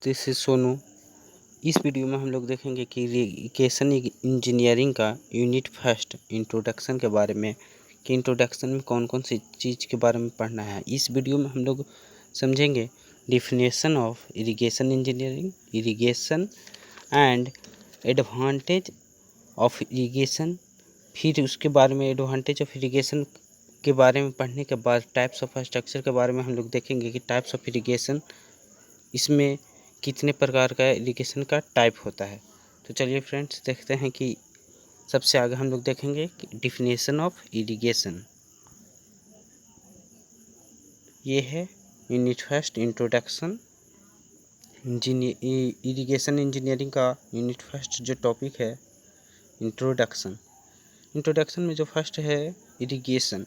This is Sonu. इस video में हम लोग देखेंगे कि इरिगेशन इंजीनियरिंग का यूनिट फर्स्ट इंट्रोडक्शन के बारे में, कि इंट्रोडक्शन में कौन कौन सी चीज़ के बारे में पढ़ना है। इस वीडियो में हम लोग समझेंगे definition of irrigation engineering, irrigation and advantage of irrigation. फिर उसके बारे में एडवांटेज ऑफ इरिगेशन के बारे में पढ़ने के बाद टाइप्स ऑफ स्ट्रक्चर के बारे में हम लोग देखेंगे कि टाइप्स ऑफ इरिगेशन, इसमें कितने प्रकार का इरिगेशन का टाइप होता है। तो चलिए फ्रेंड्स देखते हैं कि सबसे आगे हम लोग देखेंगे कि डिफिनेशन ऑफ इरिगेशन। ये है unit first introduction. Irrigation engineering का यूनिट फर्स्ट जो टॉपिक है इंट्रोडक्शन। इंट्रोडक्शन में जो फर्स्ट है इरिगेशन।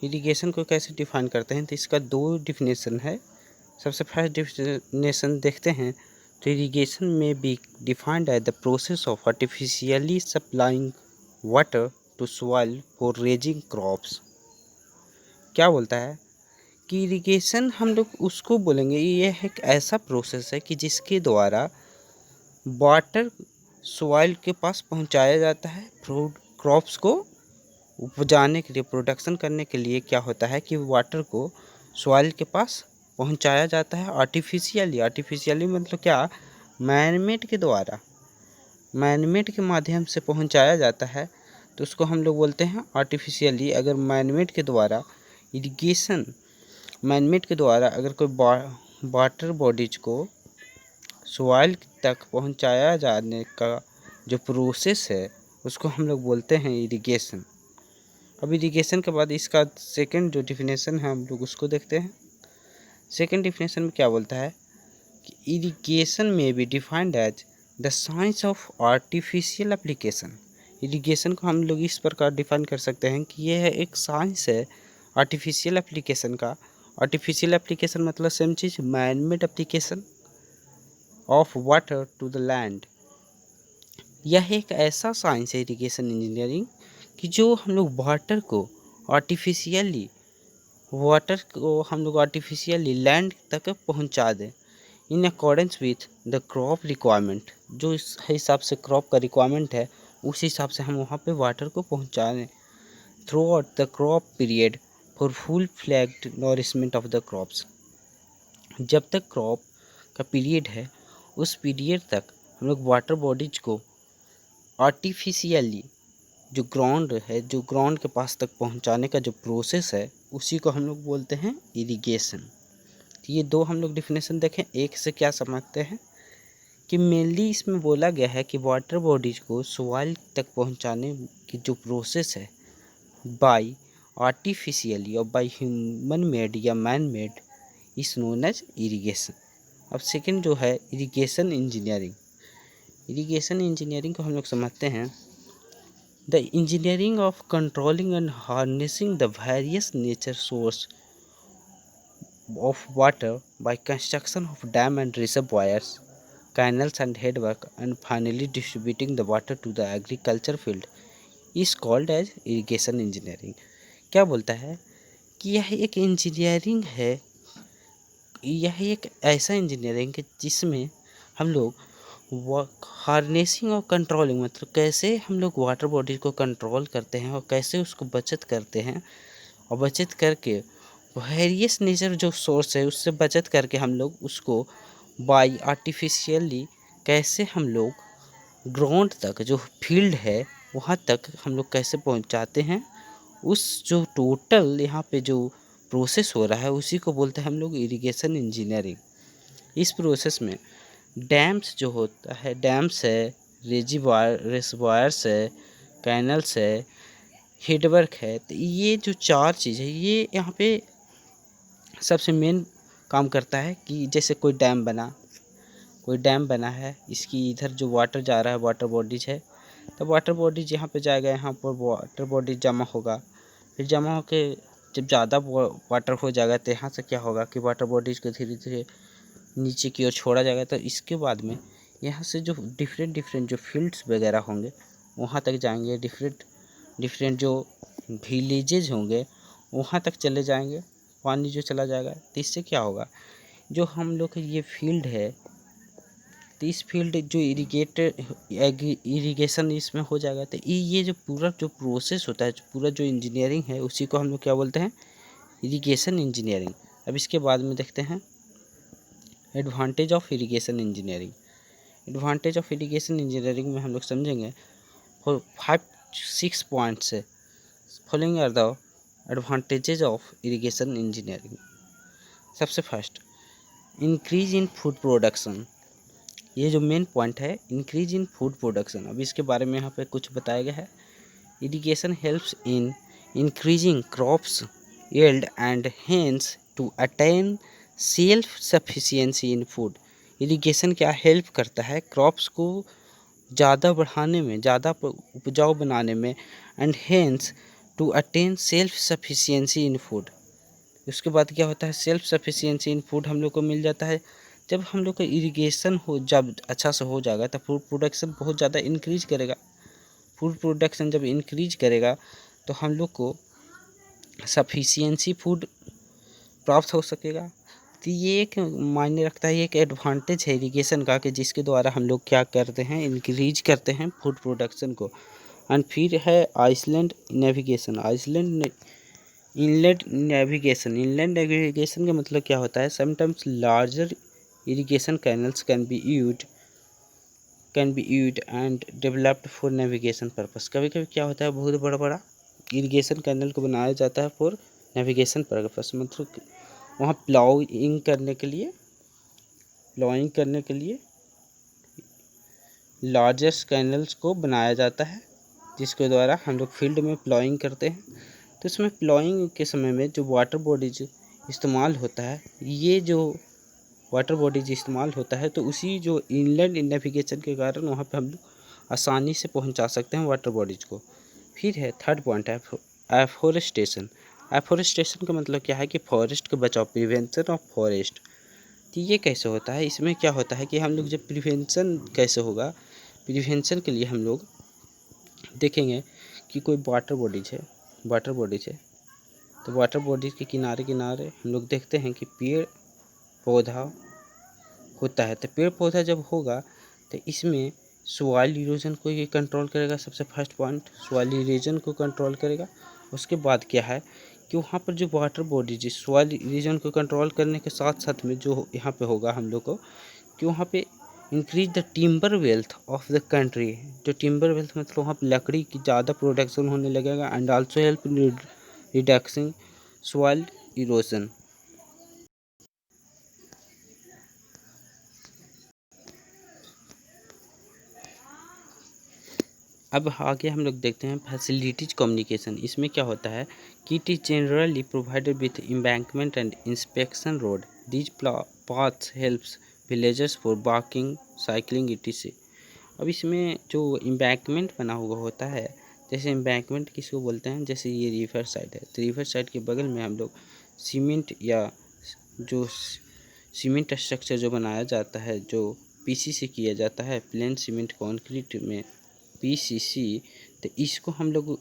इरिगेशन को कैसे डिफाइन करते हैं, तो इसका दो डिफिनेशन है। सबसे फर्स्ट डिफिनेशन देखते हैं तो irrigation may be defined as the process of artificially supplying water to soil for raising crops. क्या बोलता है कि इरिगेशन हम लोग उसको बोलेंगे, ये एक ऐसा प्रोसेस है कि जिसके द्वारा वाटर सॉइल के पास पहुंचाया जाता है। क्रॉप्स को उपजाने के लिए, प्रोडक्शन करने के लिए क्या होता है कि वाटर को सॉइल के पास पहुंचाया जाता है आर्टिफिशियली मतलब क्या, मैनमेड के द्वारा, मैनमेड के माध्यम से पहुंचाया जाता है, तो उसको हम लोग बोलते हैं आर्टिफिशियली। अगर मैनमेड के द्वारा इरिगेशन, मैनमेड के द्वारा अगर कोई वाटर बॉडीज को सॉइल तक पहुंचाया जाने का जो प्रोसेस है उसको हम लोग बोलते हैं इरिगेशन। अब इरिगेशन के बाद इसका सेकंड जो डिफिनेशन है हम लोग उसको देखते हैं। सेकंड डिफिनेशन में क्या बोलता है कि irrigation may be defined as the science of artificial application. Irrigation को हम लोग इस प्रकार डिफाइन कर सकते हैं कि यह है एक साइंस है आर्टिफिशियल एप्लीकेशन का। आर्टिफिशियल एप्लीकेशन मतलब सेम चीज़, manmade application of water to the land. यह एक ऐसा साइंस है इरिगेशन इंजीनियरिंग कि जो हम लोग वाटर को आर्टिफिशियली लैंड तक पहुंचा दें in accordance with the crop requirement. जो इस हिसाब से क्रॉप का रिक्वायरमेंट है उस हिसाब से हम वहाँ पे वाटर को पहुँचा दें through out the crop period for full flagged nourishment of the crops. जब तक क्रॉप का पीरियड है उस पीरियड तक हम लोग वाटर बॉडीज को आर्टिफिशियली जो ग्राउंड है, जो ग्राउंड के पास तक पहुंचाने का जो प्रोसेस है उसी को हम लोग बोलते हैं इरिगेशन। तो ये दो हम लोग डिफिनेशन देखें। एक से क्या समझते हैं कि मेनली इसमें बोला गया है कि वाटर बॉडीज को सॉइल तक पहुंचाने की जो प्रोसेस है बाय आर्टिफिशियली और बाय ह्यूमन मेड या man made is known as irrigation. अब सेकंड जो है इरिगेशन इंजीनियरिंग। इरिगेशन इंजीनियरिंग को हम लोग समझते हैं the engineering of controlling and harnessing the various nature source of water by construction of dam and reservoirs, canals and headwork, and finally distributing the water to the agriculture field is called as irrigation engineering। क्या बोलता है कि यह एक engineering है, यह एक ऐसा इंजीनियरिंग है जिसमें हम लोग हार्नेसिंग और कंट्रोलिंग मतलब कैसे हम लोग वाटर बॉडीज को कंट्रोल करते हैं और कैसे उसको बचत करते हैं, और बचत करके वेरियस नेचर जो सोर्स है उससे बचत करके हम लोग उसको बाय आर्टिफिशियली कैसे हम लोग ग्राउंड तक, जो फील्ड है वहाँ तक हम लोग कैसे पहुँचाते हैं। उस जो टोटल यहाँ पे जो प्रोसेस हो रहा है उसी को बोलते हैं हम लोग इरिगेशन इंजीनियरिंग। इस प्रोसेस में डैम्स जो होता है, डैम्स है, रिजर्वायर्स है, कैनल्स है, हेडवर्क है, तो ये जो चार चीज़ है ये यहाँ पे सबसे मेन काम करता है। कि जैसे कोई डैम बना है, इसकी इधर जो वाटर जा रहा है वाटर बॉडीज है, तो वाटर बॉडीज यहाँ पे जाएगा, यहाँ पर वाटर बॉडीज जमा होगा, फिर जमा होके जब ज़्यादा वाटर हो जाएगा तो यहाँ से क्या होगा कि वाटर बॉडीज को धीरे धीरे नीचे की ओर छोड़ा जाएगा। तो इसके बाद में यहाँ से जो डिफरेंट जो फील्ड्स वगैरह होंगे वहाँ तक जाएंगे, डिफरेंट जो विलेजेज होंगे वहाँ तक चले जाएंगे, पानी जो चला जाएगा। तो इससे क्या होगा, जो हम लोग का ये फील्ड है तो इस फील्ड जो इरिगेशन इसमें हो जाएगा। तो ये जो पूरा जो प्रोसेस होता है, जो पूरा जो इंजीनियरिंग है, उसी को हम लोग क्या बोलते हैं, इरिगेशन इंजीनियरिंग। अब इसके बाद में देखते हैं advantage of irrigation engineering. Advantage of irrigation engineering में हम लोग समझेंगे 5-6 पॉइंट्स है। Following are the advantages of irrigation engineering. सबसे first, increase in food production. ये जो मेन पॉइंट है, इंक्रीज इन फूड प्रोडक्शन। अब इसके बारे में यहाँ पे कुछ बताया गया है। Irrigation helps in increasing crops yield and hence to attain self sufficiency in food. Irrigation क्या हेल्प करता है, क्रॉप्स को ज़्यादा बढ़ाने में, ज़्यादा उपजाऊ बनाने में, and hence to attain self sufficiency in food. उसके बाद क्या होता है, सेल्फ सफिशिएंसी इन फूड हम लोग को मिल जाता है। जब हम लोग का इरिगेशन हो, जब अच्छा से हो जाएगा, तो फूड प्रोडक्शन बहुत ज़्यादा इंक्रीज करेगा। फूड प्रोडक्शन जब इंक्रीज करेगा तो हम लोग को सफिशिएंसी फूड प्राप्त हो सकेगा। तो ये एक मायने रखता है, ये एक एडवांटेज है इरिगेशन का, कि जिसके द्वारा हम लोग क्या करते हैं, इंक्रीज करते हैं फूड प्रोडक्शन को। एंड फिर है आइसलैंड नेविगेशन। इनलैंड नेविगेशन का मतलब क्या होता है, sometimes larger irrigation canals can be used and developed for navigation purpose. कभी कभी क्या होता है, बहुत बड़ा बड़ा इरिगेशन कैनल को बनाया जाता है फॉर नेविगेशन पर्पस, मतलब वहाँ प्लाइंग करने के लिए लार्जेस्ट कैनल्स को बनाया जाता है, जिसके द्वारा हम लोग फील्ड में प्लाइंग करते हैं। तो इसमें प्लाइंग के समय में जो वाटर बॉडीज इस्तेमाल होता है, ये जो वाटर बॉडीज इस्तेमाल होता है, तो उसी जो इनलैंड नेविगेशन के कारण वहाँ पे हम लोग आसानी से पहुँचा सकते हैं वाटर बॉडीज को। फिर है थर्ड पॉइंट है एफोरेस्टेशन। एफोरेस्टेशन का मतलब क्या है कि फॉरेस्ट का बचाव, प्रिवेंशन ऑफ फॉरेस्ट। तो ये कैसे होता है, इसमें क्या होता है कि हम लोग जब प्रिवेंशन कैसे होगा, प्रिवेंशन के लिए हम लोग देखेंगे कि कोई वाटर बॉडीज है, तो वाटर बॉडीज के किनारे किनारे हम लोग देखते हैं कि पेड़ पौधा होता है। तो पेड़ पौधा जब होगा तो इसमें सॉइल इरोजन को ये कंट्रोल करेगा। सबसे फर्स्ट पॉइंट सॉइल इरोजन को कंट्रोल करेगा। उसके बाद क्या है कि वहाँ पर जो वाटर बॉडीज सॉइल इरोजन को कंट्रोल करने के साथ साथ में जो यहाँ पे होगा हम लोग को, कि वहाँ पे increase the timber wealth of the country. जो टिम्बर वेल्थ मतलब वहाँ पे लकड़ी की ज़्यादा प्रोडक्शन होने लगेगा, and also help in reducing soil erosion. अब आगे हम लोग देखते हैं फैसिलिटीज कम्युनिकेशन। इसमें क्या होता है कि it is generally provided with embankment and inspection road. These paths helps villagers for walking, cycling etc। अब इसमें जो एम्बैंकमेंट बना हुआ होता है, जैसे एम्बैंकमेंट किसको बोलते हैं, जैसे ये रिवर साइड है, तो रिवर साइड के बगल में हम लोग सीमेंट या जो सीमेंट स्ट्रक्चर जो बनाया जाता है, जो पीसीसी किया जाता है, प्लेन सीमेंट कंक्रीट में पीसीसी, तो इसको हम लोग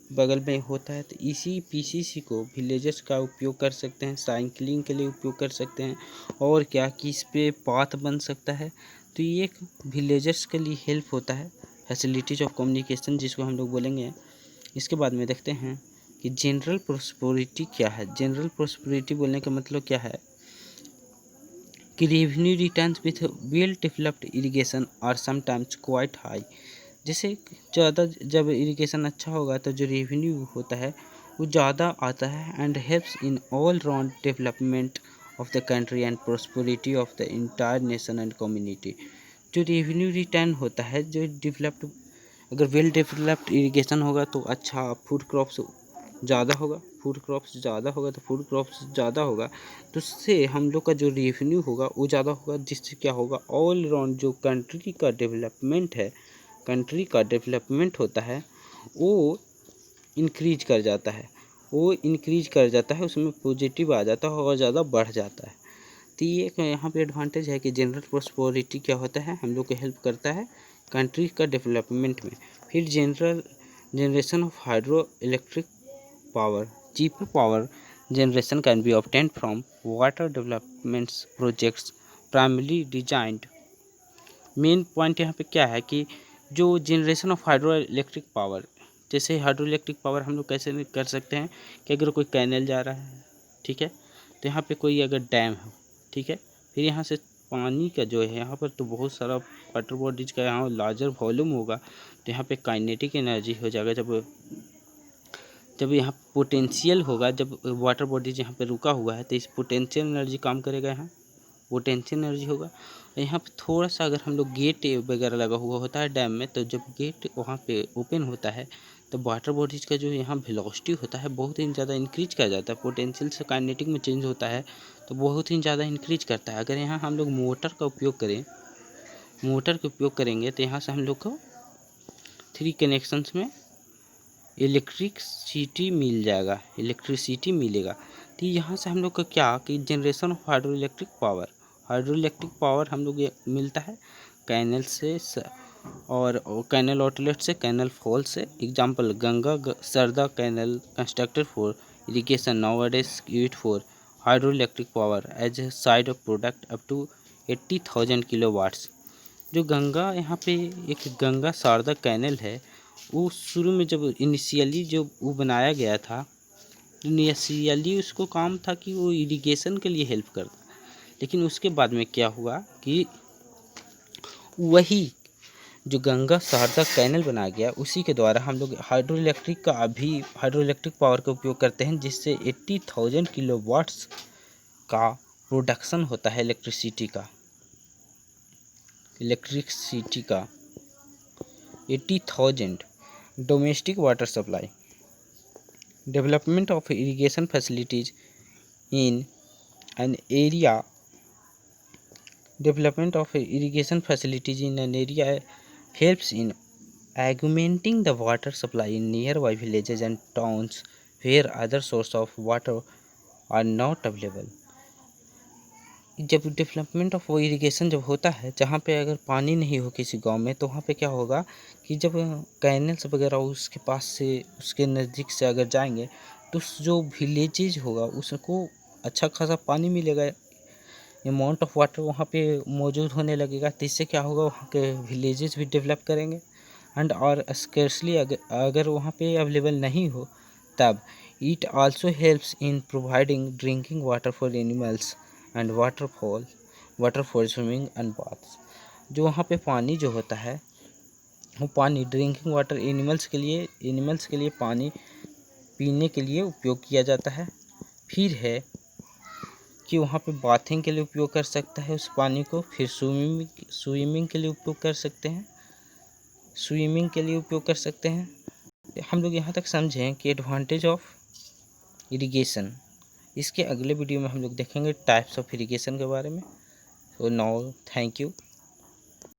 बगल में होता है, तो इसी पीसीसी को विलेजर्स का उपयोग कर सकते हैं, साइकिलिंग के लिए उपयोग कर सकते हैं, और क्या कि इस पे पाथ बन सकता है। तो ये एक विलेजर्स के लिए हेल्प होता है, फैसिलिटीज ऑफ कम्युनिकेशन जिसको हम लोग बोलेंगे। इसके बाद में देखते हैं कि जनरल प्रोस्पेरिटी क्या है। जनरल प्रोस्पेरिटी बोलने का मतलब क्या है कि revenue returns with well developed irrigation are sometimes quite high. जैसे ज़्यादा जब इरिगेशन अच्छा होगा तो जो रेवेन्यू होता है वो ज़्यादा आता है, and helps in all round development of the country and prosperity of the entire nation and community. जो रेवेन्यू रिटर्न होता है, जो डेवलप्ड, अगर वेल डेवलप्ड इरिगेशन होगा तो अच्छा फूड क्रॉप्स ज़्यादा होगा, तो फूड क्रॉप्स ज़्यादा होगा, तो उससे हम लोग का जो रेवेन्यू होगा वो ज़्यादा होगा, जिससे क्या होगा, ऑल राउंड जो कंट्री का डेवलपमेंट है, कंट्री का डेवलपमेंट होता है वो इंक्रीज कर जाता है, उसमें पॉजिटिव आ जाता है और ज़्यादा बढ़ जाता है। तो ये एक यहाँ पे एडवांटेज है कि जनरल प्रोस्पेरिटी क्या होता है, हम लोग को हेल्प करता है कंट्री का डेवलपमेंट में। फिर generation of hydro electric power. Cheaper power generation can be obtained from water development projects primarily designed main point यहाँ पे क्या है कि जो generation of hydro electric power, जैसे हाइड्रो इलेक्ट्रिक पावर हम लोग कैसे कर सकते हैं कि अगर कोई कैनल जा रहा है, ठीक है, तो यहाँ पे कोई अगर डैम हो, ठीक है, फिर यहाँ से पानी का जो है यहाँ पर तो बहुत सारा वाटर बॉडीज का यहाँ लार्जर वॉल्यूम होगा, तो यहाँ पे काइनेटिक एनर्जी हो जाएगा। जब यहाँ पोटेंशियल होगा, जब वाटर बॉडीज यहाँ पे रुका हुआ है तो इस पोटेंशियल एनर्जी काम करेगा, यहाँ पोटेंशियल एनर्जी होगा। यहाँ पे थोड़ा सा अगर हम लोग गेट वगैरह लगा हुआ होता है डैम में, तो जब गेट वहाँ पे ओपन होता है तो वाटर बॉडीज का जो यहाँ वेलोसिटी होता है बहुत ही ज़्यादा इंक्रीज कर जाता है, पोटेंशियल से काइनेटिक में चेंज होता है तो बहुत ही ज़्यादा इंक्रीज करता है। अगर यहाँ हम लोग मोटर का उपयोग करेंगे तो यहाँ से हम लोग को 3 कनेक्शंस में इलेक्ट्रिसिटी मिलेगा। तो यहाँ से हम लोग का क्या कि generation of hydro electric power हम लोग ये मिलता है कैनल से और कैनल आउटलेट से, कैनल फॉल से। Example Ganga Sarda canal constructed for irrigation nowadays used for hydro electric power as a side of product up to 80,000 kilowatts. जो गंगा यहाँ पे एक गंगा शारदा कैनल है, वो शुरू में जब इनिशियली जो वो बनाया गया था, इनिशियली उसको काम था कि वो इरिगेशन के लिए हेल्प करता, लेकिन उसके बाद में क्या हुआ कि वही जो गंगा शारदा कैनल बनाया गया उसी के द्वारा हम लोग हाइड्रो इलेक्ट्रिक पावर का उपयोग करते हैं, जिससे 80,000 किलोवाट्स का प्रोडक्शन होता है इलेक्ट्रिसिटी का 80,000। Domestic water supply, development of irrigation facilities in an area helps in augmenting the water supply in nearby villages and towns where other sources of water are not available। जब development of irrigation जब होता है, जहाँ पे अगर पानी नहीं हो किसी गांव में, तो वहाँ पे क्या होगा कि जब कैनल्स वगैरह उसके पास से, उसके नज़दीक से अगर जाएंगे तो जो विलेजेज होगा उसको अच्छा खासा पानी मिलेगा, अमाउंट ऑफ वाटर वहाँ पे मौजूद होने लगेगा। तो इससे क्या होगा, वहाँ के विलेजेस भी डेवलप करेंगे। एंड और स्केर्सली अगर वहाँ पे अवेलेबल नहीं हो, तब it also helps in providing drinking water for animals and water for swimming and baths. जो वहाँ पे पानी जो होता है, वो पानी ड्रिंकिंग वाटर एनिमल्स के लिए पानी पीने के लिए उपयोग किया जाता है। फिर है कि वहाँ पे बाथिंग के लिए उपयोग कर सकता है उस पानी को, फिर स्विमिंग के लिए उपयोग कर सकते हैं। हम लोग यहाँ तक समझें कि एडवांटेज ऑफ इरिगेशन। इसके अगले वीडियो में हम लोग देखेंगे टाइप्स ऑफ इरिगेशन के बारे में। तो नाउ थैंक यू।